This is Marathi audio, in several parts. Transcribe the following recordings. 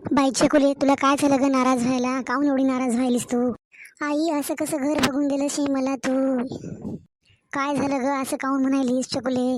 बाई छकुले, तुला काय झालं ग नाराज व्हायला? काहून एवढी नाराज व्हायलीस तू? आई, असं कसं घर बघून दिलं शे मला तू? काय झालं ग, असं काहून म्हणायलीस छकुले?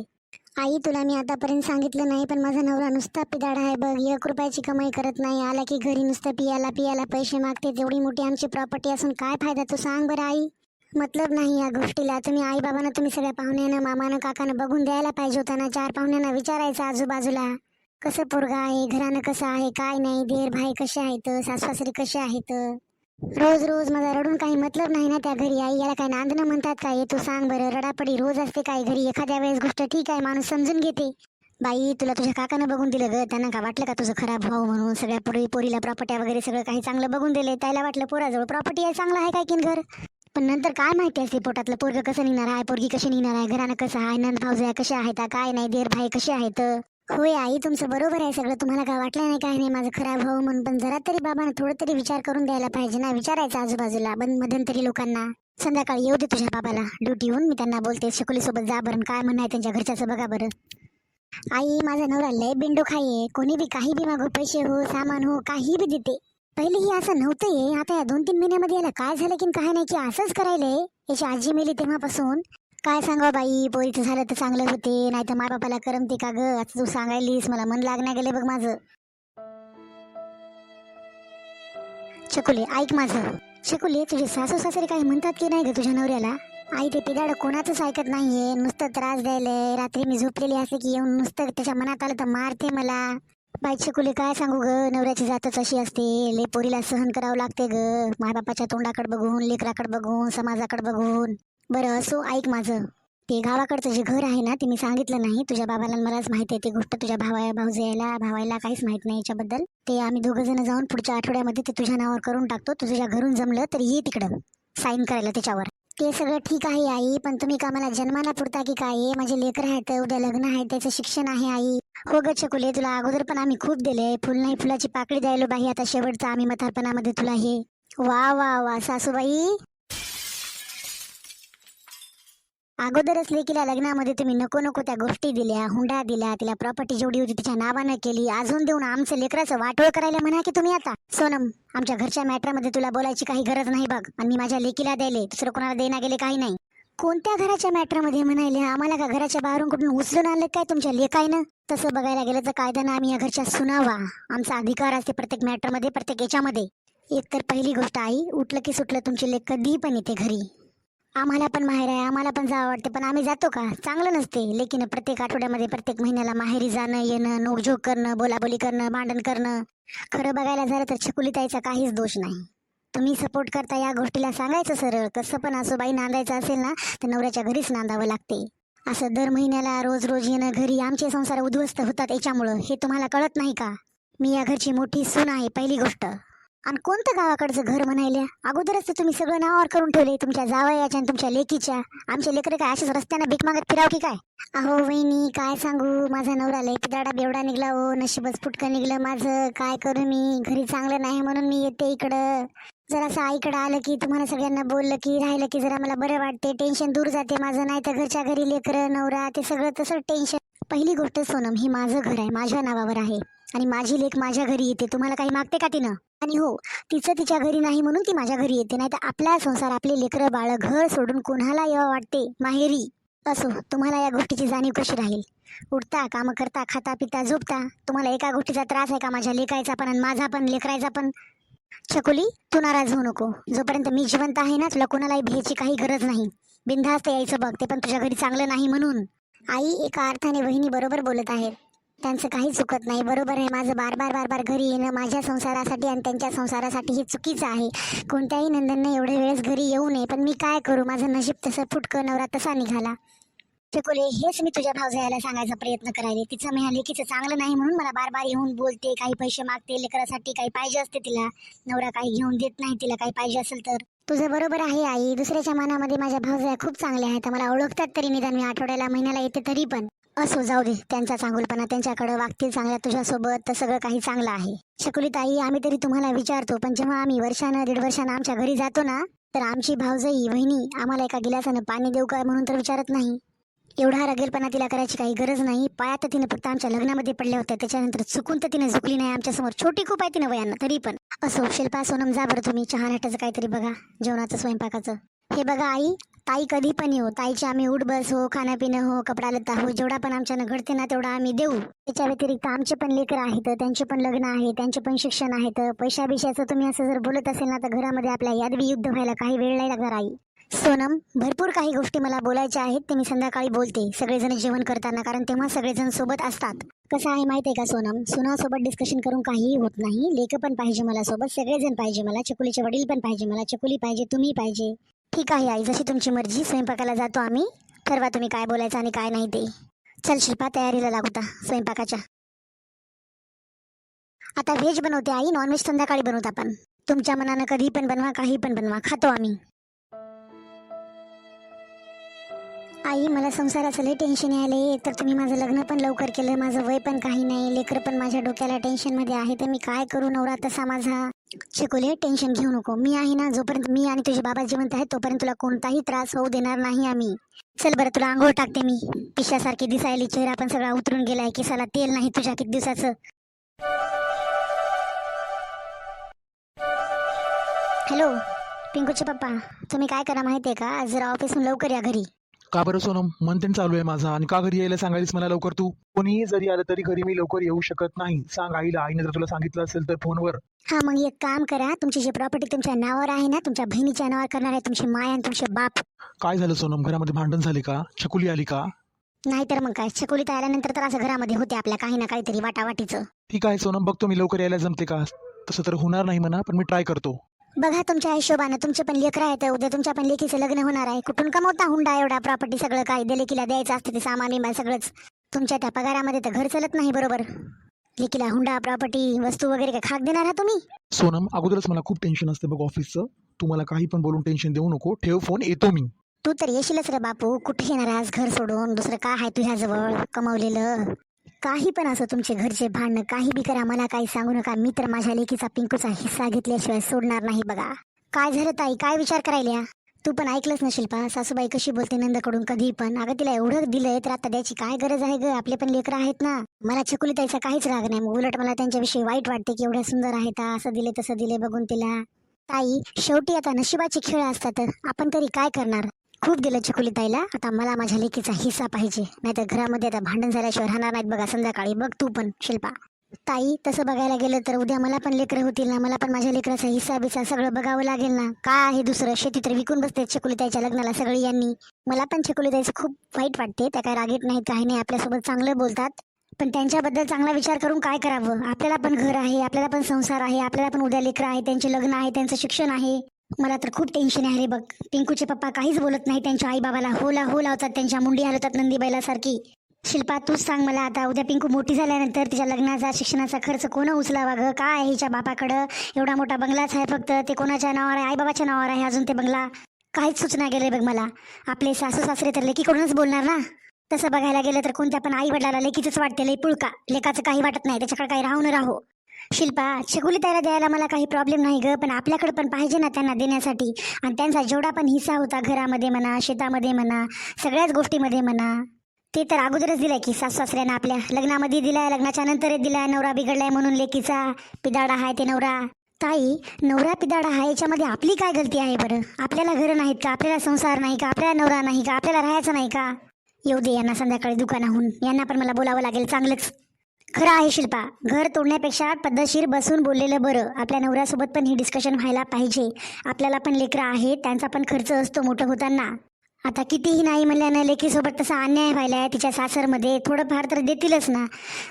आई, तुला मी आतापर्यंत सांगितलं नाही, पण माझा नवरा नुसता पिदाडा आहे बघ. 1 रुपयाची कमाई करत नाही, आला की घरी नुसतं पियाला पियाला पैसे मागते. तेवढी मोठी आमची प्रॉपर्टी असून काय फायदा? तू सांग बरं आई. मतलब नाही या गोष्टीला. तुम्ही आई बाबांना, तुम्ही सगळ्या पाहुण्यानं, मामानं, काकानं बघून द्यायला पाहिजे होता ना. 4 पाहुण्यांना विचारायचं आजूबाजूला कसं पोरगा आहे, घरानं कसं आहे, काय नाही, देर भाई कसे आहेत, सासू कसे आहेत. रोज रोज माझा रडून काही मतलब नाही ना त्या घरी. आई, याला काय नांदणं म्हणतात काय? तू सांग बरं. रडापडी रोज असते काय घरी? एखाद्या वेळेस गोष्ट ठीक आहे, माणूस समजून घेते. बाई, तुला तुझ्या काकानं बघून दिलं ग. त्यांना का वाटलं का तुझं खराब व्हावं म्हणून? सगळ्या पोरीला प्रॉपर्ट्या वगैरे सगळं काही चांगलं बघून दिले. त्याला वाटलं पोराजवळ प्रॉपर्टी आहे, चांगलं आहे काय की घर. पण नंतर काय माहिती असते पोटातलं पोरग कसं निघणार आहे, पोरगी कशी निघणार आहे, घरानं कसं आहे, नंद भाऊजया कसे आहेत, काय नाही, देर भाई कसे आहेत. होय आई, तुमचं बरोबर आहे सगळं. तुम्हाला काय वाटलं नाही काय नाही माझं खराब व्हावं म्हणून, पण जरा तरी बाबांना थोडं तरी विचार करून द्यायला पाहिजे ना. विचारायचं आजूबाजूला मध्यंतरी लोकांना. संध्याकाळी येऊ दे तुझ्या बाबाला ड्युटीहून, मी त्यांना बोलते सोबत जा बरं, काय म्हणणं आहे त्यांच्या घरच्याचं बघा बरं. आई, माझा नवरा लय बिंडो खाये. कोणी बी काही बी मागो, पैसे हो, सामान हो, काही बी देते. पहिले ही असं नव्हतं ये. आता या 2-3 महिन्यामध्ये याला काय झालं की काय नाही की असंच करायलंय. याची आजी मेली तेव्हापासून. काय सांगा बाई, पोरीचं झालं तर चांगलं होते, नाही तर माय बापाला करमते का ग? आता तू सांगायलीस मला मन लागण्या गेले बघ माझं. छकुले, ऐक माझं. छकुले, तुझे सासू सासरे काही म्हणतात की नाही ग तुझ्या नवऱ्याला? आई, ते पिदाड कोणाचंच ऐकत नाहीये, नुसतं त्रास द्यायलंय. रात्री मी झोपलेली असते की येऊन नुसतं त्याच्या मनात आलं तर मारते मला. बाई छकुले, काय सांगू ग, नवऱ्याची जातच अशी असते. ले पोरीला सहन करावं लागते ग, मायबापाच्या तोंडाकडे बघून, लेकराकडे बघून, समाजाकडे बघून. बरं असो, ऐक माझं. ते गावाकडचं जे घर आहे ना, ते मी सांगितलं नाही तुझ्या बाबाला. मलाच माहिती आहे ती गोष्ट. तुझ्या भावायला काहीच माहित नाही याच्याबद्दल. ते आम्ही 2 जण जाऊन पुढच्या आठवड्यामध्ये ते तुझ्या नावावर करून टाकतो. तुझ्या घरून जमलं तर ये तिकडं साईन करायला त्याच्यावर. ते सगळं ठीक आहे आई, पण तुम्ही का मला जन्माला पुरता की काय? माझे लेकर आहेत, उद्या लग्न आहे, त्याचं शिक्षण आहे आई. हो ग छकुले, तुला अगोदर पण आम्ही खूप दिले. फुल नाही फुलाची पाकळी द्यायलो बाई. आता शेवटचं आम्ही म्हातारपणामध्ये तुला हे. वा वा वा सासूबाई, अगोदरच लेकीला लग्नामध्ये तुम्ही नको नको त्या गोष्टी दिल्या, हुंडा दिल्या, तिला प्रॉपर्टी जेवढी होती तिच्या नावानं केली, अजून देऊन आमचं लेकराचं वाटोळ करायला म्हणा की तुम्ही आता. सोनम, आमच्या घरच्या मॅटरमध्ये तुला बोलायची काही गरज नाही बघ. आणि मी माझ्या लेकीला द्यायले, दुसरं कोणाला देना गेले काही नाही. कोणत्या घराच्या मॅटरमध्ये म्हणायले? आम्हाला का घराच्या बाहेरून कुठून उचलून आणलं काय तुमच्या लेकायनं? तसं बघायला गेलं तर कायद्यानं आम्ही या घरच्या सुनावा. आमचा अधिकार असते प्रत्येक मॅटरमध्ये, प्रत्येक याच्यामध्ये. एक तर पहिली गोष्ट आई, उठलं की सुटलं तुमची लेक कधी पण येते घरी. आम्हाला पण माहेर आहे, आम्हाला पण जावं वाटते, पण आम्ही जातो का? चांगलं नसते. लेकीनं प्रत्येक आठवड्यामध्ये, प्रत्येक महिन्याला माहेरी जाणं येणं, नोकझोक करणं, बोलाबोली करणं, भांडण करणं. खरं बघायला झालं तर छकुलीताईचा काहीच दोष नाही. तुम्ही सपोर्ट करता या गोष्टीला. सांगायचं सरळ, कसं पण असो बाई, नांदायचं असेल ना तर नवऱ्याच्या घरीच नांदावं लागते. असं दर महिन्याला रोज रोज येणं घरी, आमचे संसार उद्ध्वस्त होतात याच्यामुळं. हे तुम्हाला कळत नाही का? मी या घरची मोठी सून आहे पहिली गोष्ट. आणि कोणतं गावाकडचं घर म्हणायल्या? अगोदरच तर तुम्ही सगळं नावावर करून ठेवले तुमच्या जावयाच्या आणि तुमच्या लेकीच्या. आमचे लेकरं काय अशाच रस्त्यानं भीक मागत फिराव की काय? अहो वहिनी, काय सांगू, माझा नवरा लय पिदाडा बेवडा निघला हो. नशीबच फुटकं निघलं माझं. काय करू मी? घरी चांगलं नाही म्हणून मी येते इकडं. जरासं आईकडं आलं की, तुम्हाला सगळ्यांना बोललं की, राहिलं की जरा मला बरं वाटते, टेन्शन दूर जाते माझं. नाही तर घरच्या घरी लेकरं, नवरा, ते सगळं तसं टेन्शन. पहिली गोष्ट सोनम, ही माझं घर आहे, माझ्या नावावर आहे. आणि माझी लेक माझ्या घरी येते, तुम्हाला काही मागते का तिनं? आणि हो, तिचं तिच्या घरी नाही म्हणून ती माझ्या घरी येते. नाही तर आपला संसार, आपले लेकरं बाळ, घर सोडून कोणाला यावं वाटते माहेरी? असो, तुम्हाला या गोष्टीची जाणीव कशी राहील? उठता, कामं करता, खाता पिता, झोपता. तुम्हाला एका गोष्टीचा त्रास आहे का? माझ्या लेकायचा पण आणि माझा पण, लेकरायचा पण. छकुली, तू नाराज होऊ नको. जोपर्यंत मी जिवंत आहे ना, तुला कोणालाही भ्यायची काही गरज नाही. बिनधास्त यायचं बघ, ते पण तुझ्या घरी चांगलं नाही म्हणून. आई, एका अर्थाने वहिनी बरोबर बोलत आहेत. त्यांचं काही चुकत नाही. बरोबर आहे, माझं बार बार घरी येणं माझ्या संसारासाठी आणि त्यांच्या संसारासाठी हे चुकीचं आहे. कोणत्याही नंदनने एवढ्या वेळेस घरी येऊ नये, पण मी काय करू? माझं नशीब तसं, फुटकं नवरा तसा निघाला. चकुले, हेच मी तुझ्या भावजायाला सांगायचा प्रयत्न करायले. तिचं मी लेकीचं चांगलं नाही म्हणून मला बार येऊन बोलते, काही पैसे मागते, लेकरासाठी काही पाहिजे असते तिला. नवरा काही घेऊन देत नाही तिला, काही पाहिजे असेल तर. तुझं बरोबर आहे आई, दुसऱ्याच्या मनामध्ये माझ्या भावजाया खूप चांगल्या आहेत. मला ओळखतात तरी निदान, मी आठवड्याला महिन्याला येते तरी पण. असो, जाऊ दे त्यांचा चांगुलपणा, त्यांच्याकडे वागतील चांगल्या तुझ्यासोबत तर सगळं काही चांगलं आहे. शकुली ताई, आम्ही तरी तुम्हाला विचारतो, पण जेव्हा आम्ही वर्षानं 1.5 वर्षानं आमच्या घरी जातो ना, तर आमची भावजाई वहिनी आम्हाला एका गिलासानं पाणी देऊ काय म्हणून तर विचारत नाही. एवढा रगेलपणा तिला करायची काही गरज नाही. पाया तर तिने फक्त आमच्या लग्नामध्ये पडल्या होत्या, त्याच्यानंतर चुकून तर तिने झुकली नाही आमच्यासमोर. छोटी खूप आहे तिनं वयानं, तरी पण. असो शिल्पा, सोनम जा बरं तुम्ही चहा नाट्याचं काहीतरी बघा, जेवणाचं स्वयंपाकाचं. हे बघा आई, ताई कधी पण येऊ, ताईची आम्ही उठबस हो, खाणं पिणं हो, कपडा लत्ता हो, जेवढा पण आमच्यानं घडते ना तेवढा आम्ही देऊ. त्याच्या व्यतिरिक्त आमचे पण लेकर आहेत, त्यांचे पण लग्न आहे, त्यांचे पण शिक्षण आहेत. पैशा बिशाचं तुम्ही असं जर बोलत असेल ना तर घरामध्ये आपल्या यादवी युद्ध व्हायला काही वेळ नाही लागणार आई. सोनम, भरपूर काही गोष्टी मला बोलायच्या आहेत, ते मी संध्याकाळी बोलते सगळेजण जेवण करताना, कारण तेव्हा सगळेजण सोबत असतात. कसं आहे माहिती आहे का सोनम, सुनासोबत डिस्कशन करून काहीही होत नाही. लेक पण पाहिजे मला सोबत, सगळेजण पाहिजे मला, चकुलीचे वडील पण पाहिजे मला, चकुली पाहिजे, तुम्ही पाहिजे. ठीक आहे आई, जशी तुमची मर्जी. स्वयंपाकाला जातो आम्ही, ठरवा तुम्ही काय बोलायचं आणि काय नाही ते. चल शिल्पा, तयारीला लागूता स्वयंपाकाच्या. आता व्हेज बनवते आई, नॉनव्हेज संध्याकाळी बनवत आपण. तुमच्या मनानं कधी पण बनवा, काही पण बनवा, खातो आम्ही. आई, मला संसाराचं लय टेन्शन यायलंय. तर तुम्ही माझं लग्न पण लवकर केलं, माझं वय पण काही नाही, लेकर पण माझ्या डोक्याला टेन्शनमध्ये आहे, तर मी काय करू? नवरा तसा माझा. चिकोले, टेन्शन घेऊ नको, मी आहे ना. जोपर्यंत मी आणि तुझे बाबा जिवंत आहेत तोपर्यंत तुला कोणताही त्रास होऊ देणार नाही आम्ही. चल बरं, तुला आंघोळ टाकते मी. पिशासारखी दिसायली, चेहरा पण सगळा उतरून गेलाय, केसाला तेल नाही तुझ्या किती दिवसाचं. हॅलो पिंकूचे पप्पा, तुम्ही काय करा माहितीये का, जरा ऑफिसहून लवकर या घरी. का बरं सोनम, मनतेन चालू आहे माझा, आणि का घरी यायला सांगायलीस मला लवकर? तू कोणीही जरी आलं तरी घरी मी लवकर येऊ शकत नाही. सांग आईला, आईने जर तुला सांगितलं असेल तर फोनवर. हा, मग एक काम करा, तुमची जी प्रॉपर्टी तुमच्या नावावर आहे ना, तुमच्या बहिणीच्या नावावर करणार आहे तुमची माय आणि तुमचे बाप. काय झालं सोनम, घरामध्ये भांडण झाले का? छकुली आली का? नाहीतर मग काय, छकुलीत आल्यानंतर तर असं घरामध्ये होते आपल्या काही ना काहीतरी वाटावाटीचं. ठीक आहे सोनम, बघतो मी लवकर यायला जमते का. तसं तर होणार नाही म्हणा, पण मी ट्राय करतो. बघा तुमच्या हिशोबानं, तुमचे पण लेकरं आहेत, उद्या तुमच्या पण लेकीचं लग्न होणार आहे. कुठून कमवता हुंडा एवढा? प्रॉपर्टी सगळं काय लेकीला द्यायचं असतं, ते सामान बिमान सगळंच. तुमच्या त्या पगारामध्ये तर घर चालत नाही बरोबर. लेकीला हुंडा, प्रॉपर्टी, वस्तू वगैरे काय खाक देणार आहात तुम्ही? सोनम, अगोदरच मला खूप टेन्शन असते बघ ऑफिसचं. तू मला काही पण बोलून टेन्शन देऊ नको. ठेव फोन, येतो मी. तू तर येशीलच रे बापू, कुठे येणार आज घर सोडून? दुसरं काय आहे तुझ्याजवळ कमवलेलं? काही पण असं तुमचे घरचे भांडणं काही बी करा, मला काही सांगू नका. मी तर माझ्या लेकीचा पिंकूचा हिस्सा घेतल्याशिवाय सोडणार नाही बघा. काय झालं ताई, काय विचार करायला? तू पण ऐकलंच ना शिल्पा, सासूबाई कशी बोलते नंदकडून कधी पण. अगं तिला एवढं दिलंय तर आता द्यायची काय गरज आहे ग? आपले पण लेकरं आहेत ना. मला छकुली ताईचा काहीच राग नाही, उलट मला त्यांच्याविषयी वाईट वाटते की एवढ्या सुंदर आहेत, असं दिले तसं दिले बघून तिला. ताई, शेवटी आता नशिबाचे खेळ असतात, आपण तरी काय करणार. खूप दिलं छकुली ताईला, आता मला माझ्या लेकीचा हिस्सा पाहिजे, नाहीतर घरामध्ये आता भांडण झाल्याशिवाय राहणार नाहीत बघा संध्याकाळी. बघ तू पण शिल्पा. ताई, तसं बघायला गेलं तर उद्या मला पण लेकरं होतील ना, मला पण माझ्या लेकराचा हिस्सा बिसा सगळं बघावं लागेल ना. काय आहे दुसरं, शेती तर विकून बसते छकुलीताईच्या लग्नाला सगळी यांनी. मला पण छकुलीताईचं खूप वाईट वाटते, त्या काय रागीट नाही काही नाही, आपल्यासोबत चांगलं बोलतात. पण त्यांच्याबद्दल चांगला विचार करून काय करावं? आपल्याला पण घर आहे, आपल्याला पण संसार आहे, आपल्याला पण उद्या लेकरं आहे, त्यांचे लग्न आहे, त्यांचं शिक्षण आहे. मला तर खूप टेन्शन आहे रे बघ. पिंकूचे पप्पा काहीच बोलत नाही, त्यांच्या आई बाबाला होला हो लावतात, त्यांच्या मुंडी हलवतात नंदीबाईला सारखी. शिल्पा, तूच सांग मला, आता उद्या पिंकू मोठी झाल्यानंतर तिच्या लग्नाचा शिक्षणाचा खर्च कोण उचलावा ग? काय आहे हिच्या बापाकडं? एवढा मोठा बंगलाच आहे, फक्त ते कोणाच्या नावावर आहे? आई बाबाच्या नावावर आहे अजून ते बंगला. काहीच सूचना गेले बघ मला. आपले सासू सासरे तर लेकीकडूनच बोलणार ना. तसं बघायला गेलं तर कोणत्या पण आई वडिलाला लेकीच वाटते लई पुळका, लेकाचं काही वाटत नाही, त्याच्याकडे काही राहू न राहो. शिल्पा, छकुली ताईला द्यायला मला काही प्रॉब्लेम नाही ग, पण आपल्याकडे पण पाहिजे ना त्यांना देण्यासाठी. आणि त्यांचा जेवढा पण हिस्सा होता घरामध्ये म्हणा, शेतामध्ये म्हणा, सगळ्याच गोष्टीमध्ये म्हणा, ते तर अगोदरच दिलाय की सासू सासऱ्यांना. आपल्या लग्नामध्ये दिलाय, लग्नाच्या नंतरच दिलाय. नवरा बिघडलाय म्हणून लेकीचा पिदाडा हाय ते नवरा. ताई, नवरा पिदाडा हा याच्यामध्ये आपली काय गलती आहे बरं? आपल्याला घरं नाहीत का? आपल्याला संसार नाही का? आपल्याला नवरा नाही का? आपल्याला राहायचं नाही का? येऊ दे यांना संध्याकाळी दुकानाहून, यांना पण मला बोलावं लागेल चांगलंच. खरं आहे शिल्पा, घर तोडण्यापेक्षा पद्धतशीर बसून बोललेलं बरं. आपल्या नवऱ्यासोबत पण ही डिस्कशन व्हायला पाहिजे. आपल्याला पण लेकरं आहेत, त्यांचा पण खर्च असतो मोठं होताना. आता कितीही नाही म्हणल्यानं लेकीसोबत तसा अन्याय व्हायलाय तिच्या सासरमध्ये, थोडंफार तर देतीलच ना.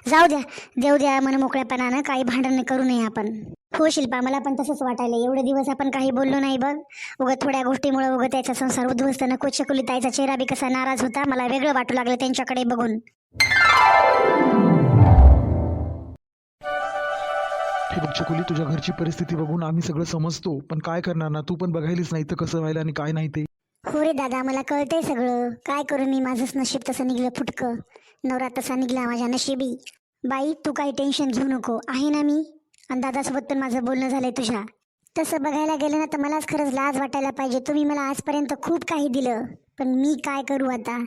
जाऊ द्या, देऊ द्या मन मोकळ्यापणानं, काही भांडण करू नये आपण. हो शिल्पा, मला पण तसंच वाटायला. एवढे दिवस आपण काही बोललो नाही बघ, उगत थोड्या गोष्टीमुळे उगत त्याचा संसार उद्ध्वस्त नको. छकुली ताईचा चेहरा बी कसा नाराज होता, मला वेगळं वाटू लागलं त्यांच्याकडे बघून. हे बघ छकुली, तुझ्या घरची परिस्थिती बघून आम्ही सगळं समजतो, पण काय करणार ना, तू पण बघायलीच नाही तर कसं व्हायला आणि काय नाही ते. हो रे दादा, मला कळतंय सगळं. काय करू मी, माझंच नशीब तसं निघलं फुटकं. नवरा तसा निघला माझ्या नशिबी. बाई, तू काही टेन्शन घेऊ नको, आहे ना मी. आणि दादासोबत पण माझं बोलणं झालंय तुझ्या. तसं बघायला गेलं ना तर मलाच खरंच लाज वाटायला पाहिजे. तुम्ही मला आजपर्यंत खूप काही दिलं, पण मी काय करू आता?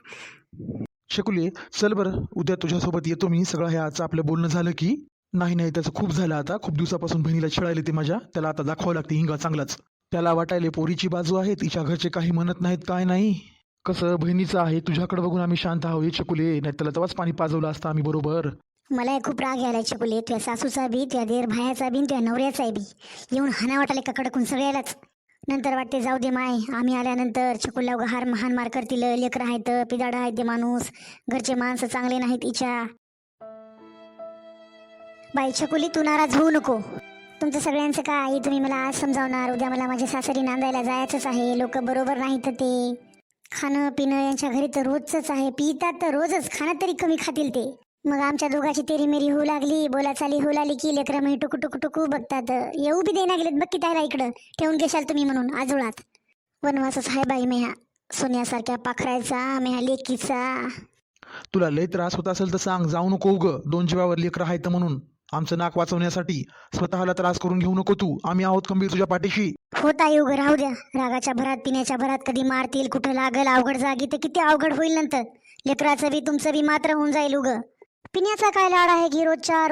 शकुले, चल बरं, उद्या तुझ्यासोबत येतो मी. सगळं हे आजचं आपलं बोलणं झालं की. नाही नाही, त्याचं खूप झालं आता. खूप दिवसापासून बहिणीला छळायला ते माझ्या. त्याला आता दाखवावं लागते हिंगा चांगलाच. त्याला वाटायले पोरीची बाजू आहे, तिच्या घरचे काही म्हणत नाहीत काय नाही. कसं बहिणीचं आहे, तुझ्याकडे बघून आम्ही शांत आहोत शकुले. नाही त्याला तेव्हाच पाणी पाजवलं असतं आम्ही बरोबर. मला खूप राग यायला चकुले, तुझ्या सासूचा बी, तुझ्या देर भायाचा बी, तुझ्या नवऱ्याचा बी. येऊन हाना वाटाले का कडकून सगळ्यालाच. नंतर वाटते जाऊ दे माय, आम्ही आल्यानंतर छकुलला हान मार करतील. लेकरं आहेत, पिदाडा आहेत ते माणूस. घरचे माणसं चांगले नाहीत तिच्या. बाई छकुली, तू नाराज होऊ नको. तुमचं सगळ्यांचं काय आई, तुम्ही मला आज समजावणार. उद्या मला माझ्या सासरी नांदायला जायचंच आहे. लोक बरोबर नाहीत ते. खाणं पिणं यांच्या घरी तर रोजच आहे. पितात तर रोजच, खाणं तरी कमी खातील ते. मग आमच्या दोघाची तेरी मेरी होऊ लागली, बोलाचाली होऊ लागली की लेकरं मी टुकू टुकू टुकू बघतात. येऊ बी देना गेलेत बघ की त्याला इकडं ठेवून घेशाल तुम्ही म्हणून आजोळात. वनवासच हाय बाई मेहा, सोन्यासारख्या पाखरायचा, मेहा लेकीचा. तुला लय त्रास होत असेल तर सांग, जाऊ नको उग. दोन जीवावर लेकरं आहेत म्हणून आमचं नाक वाचवण्यासाठी स्वतःला त्रास करून घेऊ नको तू. आम्ही आहोत खंबीर तुझ्या पाठीशी. होता येऊ ग, राहू द्या. रागाच्या भरात पिण्याच्या भरात कधी मारतील, कुठं लागल अवघड जागी तर किती अवघड होईल नंतर. लेकराचं बी तुमचं बी मात्र होऊन जाईल उग. पिण्याचा काय लाड आहे की रोजच्या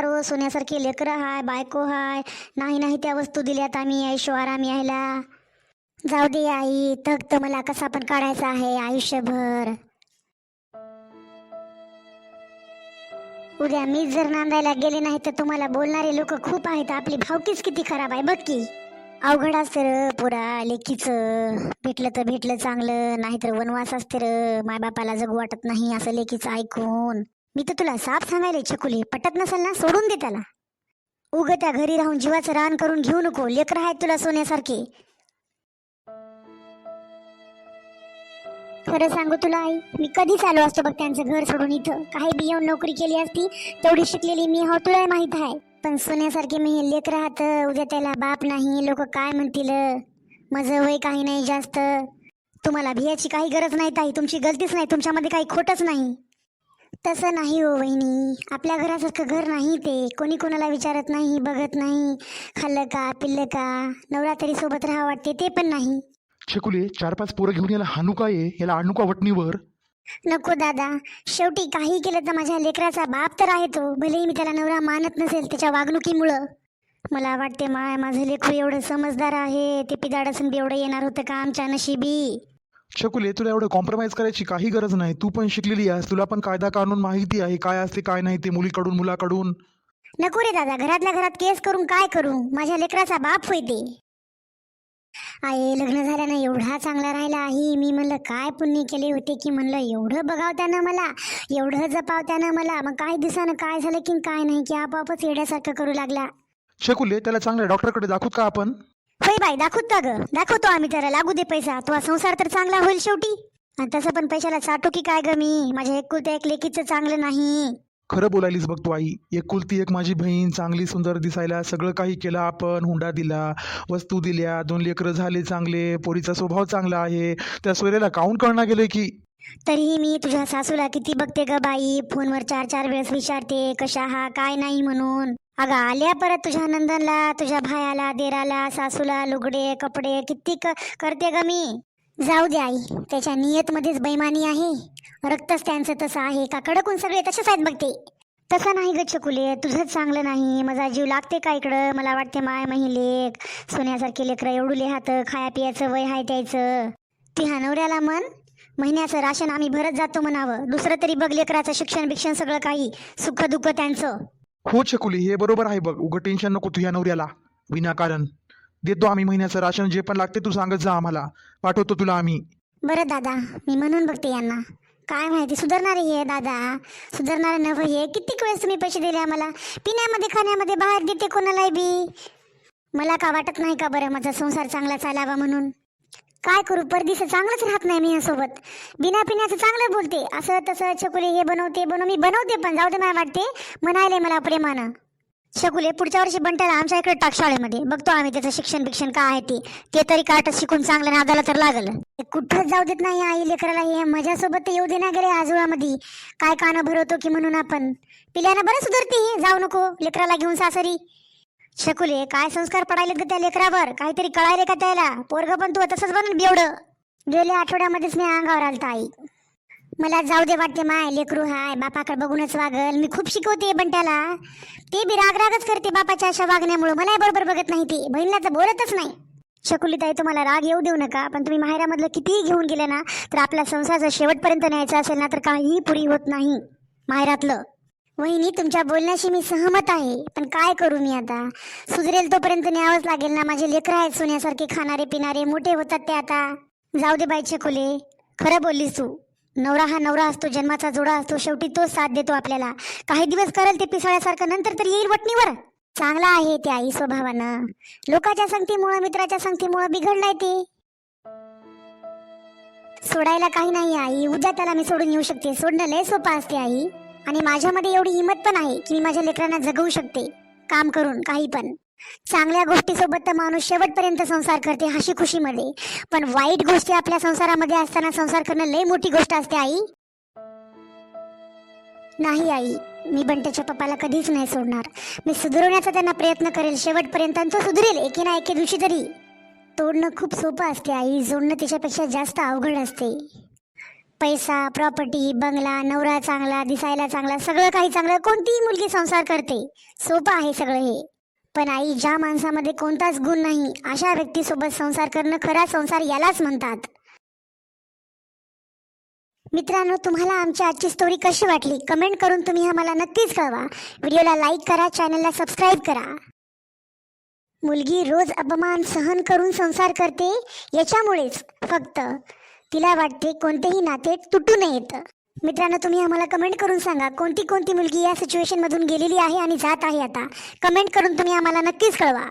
रोज सोन्यासारखे लेकरं हाय, बायको हाय. नाही नाही त्या वस्तू दिल्यात आम्ही ऐशो आराम यायला. जाऊ दे आई, तख्त मला कसा पण काढायचा आहे आयुष्यभर. उद्या मीच जर नांदायला गेले नाही तर तुम्हाला बोलणारे लोक खूप आहेत. आपली भावकीच किती खराब आहे बघ की. अवघड असते र पोरा लेकीचं. भेटलं तर भेटलं चांगलं, नाहीतर वनवास असते र. मायबापाला जगू वाटत नाही असं लेकीचं ऐकून. मी तर तुला साफ सांगायले छकुली, पटत नसेल ना सोडून दे त्याला. उग त्या घरी राहून जीवाचं रान करून घेऊ नको. लेकरं आहेत तुला सोन्यासारखे. खरं सांगू तुला आई, मी कधीच आलो असतो बघ त्यांचं घर सोडून इथं. काही बी येऊन नोकरी केली असती तेवढी शिकलेली मी हो, तुला माहित आहे. पण सोन्यासारखे मी हे लेकर राहत, उद्या त्याला बाप नाही, लोक काय म्हणतील. माझं वय काही नाही जास्त. तुम्हाला भियाची काही गरज नाही ताई, तुमची गलतीच नाही, तुमच्यामध्ये काही खोटच नाही. तसं नाही हो वहिनी, आपल्या घरासारखं घर नाही ते. कोणी कोणाला विचारत नाही, बघत नाही. खाल्लं का पिल्लं का, नवरा तरी सोबत राहा वाटते ते पण नाही. छकुले, 4-5 पोरं घेऊन याला हाणू काय आहे? याला आणू का वटणीवर? नको दादा, शेवटी काही केलं तर माझ्या लेकराचा बाप तर आहे तो. भलेही मी त्याला नवरा मानत नसेल त्याच्या वागणुकीमुळं. मला वाटते माय, माझं लेकरू एवढं समजदार आहे. ते पिदाडसन बी एवढं येणार होतं का आमच्या नशिबी. छकुले, तुला एवढं कॉम्प्रोमाइज करायची काही गरज नाही. तू पण शिकलेली आहेस, तुला पण कायदा कानून माहिती आहे काय असते काय नाही ते, मुलीकडून मुलाकडून. नको रे दादा, घरातल्या घरात केस करून काय करू. माझ्या लेकराचा बाप होय ते. आहे लग्न झाल्यानं एवढा चांगला राहिला आहे. मी म्हणलं काय पुण्य केले होते की म्हणलं एवढं बघाव त्यानं मला, एवढं जपाव त्यानं मला. मग काही दिवसानं काय झालं की काय नाही की आपोआपच येड्यासारखं करू लागला. छकुले, त्याला चांगल्या डॉक्टरकडे दाखवत का आपण? होय बाई, दाखवत ग, दाखवतो आम्ही. त्याला लागू दे पैसा, तो संसार तर चांगला होईल शेवटी. आणि तसं पण पैशाला चाटू की काय ग मी. माझ्या एकुलत्या एक लेकीचं चांगलं नाही. खरं बोलायलीस बघ तू आई. एकुलती एक माझी बहीण, चांगली सुंदर दिसायला सगळं काही केलं आपण. हुंडा दिला, वस्तू दिल्या, 2 लेकरं झाले चांगले, पोरीचा स्वभाव चांगला आहे. त्या सोयऱ्याला काऊन कळणार गेले की. तरीही मी तुझ्या सासूला किती बघते ग बाई. फोनवर 4-4 वेळेस विचारते कशा हा काय नाही म्हणून. अगं आल्या परत तुझ्या नंदनला, तुझ्या भायाला, देराला, सासूला लुगडे कपडे किती करते ग मी. जाऊ दे आई, त्याच्या नियतमध्येच बेईमानी आहे. रक्तच त्यांचं तसं आहे का, कडकून सगळे तसेच आहेत बघते. तसं नाही ग छकुले, तुझंच चांगलं नाही. माझा जीव लागते का इकडं. मला वाटते माय लेक सोन्यासारखे लेकरं एवढू लिहात, खाया पियाचं वय हाय त्याचं. ती नवऱ्याला म्हण, महिन्याचं राशन आम्ही भरत जातो म्हणावं. दुसरं तरी बघ लेकराचं शिक्षण बिक्षण सगळं काही, सुख दुःख त्यांचं. हो छकुली, हे बरोबर आहे बघ. उगं टेन्शन नको तुझ्या नवऱ्याला विनाकारण. देतो आम्ही महिन्याचं राशन, जे पण लागते तू सांगत जा आम्हाला, पाठवतो तुला आम्ही. बरं दादा, मी म्हणून बघते यांना. काय माहिती सुधारणारे हे दादा, सुधारणारे नव्हे हे. कितीक वेळेस तुम्ही पैसे दिले आम्हाला, पिण्यामध्ये खाण्यामध्ये बाहेर देते कोणालाही बी. मला का वाटत नाही का बरं माझा संसार चांगला चालावा म्हणून. काय करू, परदेश चांगलंच राहत नाही मी यासोबत. बिना पिण्याचं चांगलं बोलते, असं तसं छकुले हे बनवते मी बनवते पण जाऊ दे. मला वाटते म्हणायले मला प्रेमानं. शकुले, पुढच्या वर्षी बंट्याला आमच्या इकडे टाक शाळेमध्ये. बघतो आम्ही त्याचं शिक्षण बिक्षण काय आहे ते तरी काटच शिकून चांगलं नादाला तर लागल. कुठंच जाऊ देत नाही आई लेकराला. हे माझ्यासोबत तर येऊ दे ना गेले आजोळामध्ये. काय कानं भरवतो की म्हणून आपण. पिल्यानं बरं सुधारते, जाऊ नको लेकराला घेऊन सासरी. शकुले, काय संस्कार पडायलेत ग त्या लेकरावर, काहीतरी कळायले का त्याला. पोरग पण तू तसंच बनून बेवडं. गेल्या आठवड्यामध्येच मी अंगावर आलता आई. मला जाऊ दे वाटते माय लेकरू हाय बापाकडे बघूनच वागल. मी खूप शिकवते बंट्याला, ते बी रागच करते बापाच्या अशा वागण्यामुळे. मला बरोबर बघत नाही, ते बहिणीला तर बोलतच नाही. शकुलीताई तुम्हाला राग येऊ देऊ नका, पण तुम्ही माहेरामधलं कितीही घेऊन गेले ना तर आपला संसार जर शेवटपर्यंत न्यायचा असेल ना तर काहीही पुरी होत नाही माहेरातलं. वहिनी तुमच्या बोलण्याशी मी सहमत आहे, पण काय करू मी आता. सुधरेल तोपर्यंत न्यावंच लागेल ना. माझे लेकरं आहेत सोन्यासारखे खाणारे पिणारे, मोठे होतात ते आता. जाऊ दे बाई छकुले, खरं बोललीस तू. नवरा हा नवरा असतो, जन्माचा जोडा असतो, शेवटी तोच साथ देतो आपल्याला. काही दिवस करेल ते पिसाळ्यासारखं, नंतर तर येईल वटणीवर. चांगला आहे ते आई स्वभावानं. लोकांच्या संगतीमुळे मित्राच्या संगतीमुळे बिघडलाय ते. सोडायला काही नाही आई, उद्या त्याला मी सोडून येऊ शकते. सोडणं लय सोपं असते आई, आणि माझ्यामध्ये एवढी हिंमत पण आहे की मी माझ्या लेकरांना जगवू शकते काम करून काही पण. चांगल्या गोष्टीसोबत तर माणूस शेवटपर्यंत संसार करते हशी खुशीमध्ये, पण वाईट गोष्टी आपल्या संसारामध्ये असताना संसार करणं लय मोठी गोष्ट असते आई. नाही आई, मी बंट्याच्या पप्पाला कधीच नाही सोडणार. मी सुधारवण्याचा त्यांना प्रयत्न करेल शेवटपर्यंत, आणि तो सुधरेल एके ना एके दिवशी तरी. तोडणं खूप सोपं असते आई, जोडणं त्याच्यापेक्षा जास्त अवघड असते. पैसा, प्रॉपर्टी, बंगला, नवरा चांगला, दिसायला चांगला, सगळं काही चांगलं कोणतीही मुलगी संसार करते. सोपं आहे सगळं हे. पण आई, ज्या माणसामध्ये कोणताच गुण नाही अशा व्यक्तीसोबत संसार करणं खरा संसार यालाच म्हणतात. मित्रांनो, तुम्हाला आमची आजची स्टोरी कशी वाटली कमेंट करून तुम्ही आम्हाला नक्कीच कळवा. व्हिडिओला लाईक करा, चॅनलला सबस्क्राईब करा. मुलगी रोज अपमान सहन करून संसार करते याच्यामुळेच फक्त तिला वाटते कोणतेही नाते तुटू नयेत. मित्रांनो, तुम्ही आम्हाला कमेंट करून सांगा कोणती कोणती मुलगी या सिच्युएशन मधून गेलेली आहे आणि जात आहे आता. कमेंट करून तुम्ही आम्हाला नक्कीच कळवा.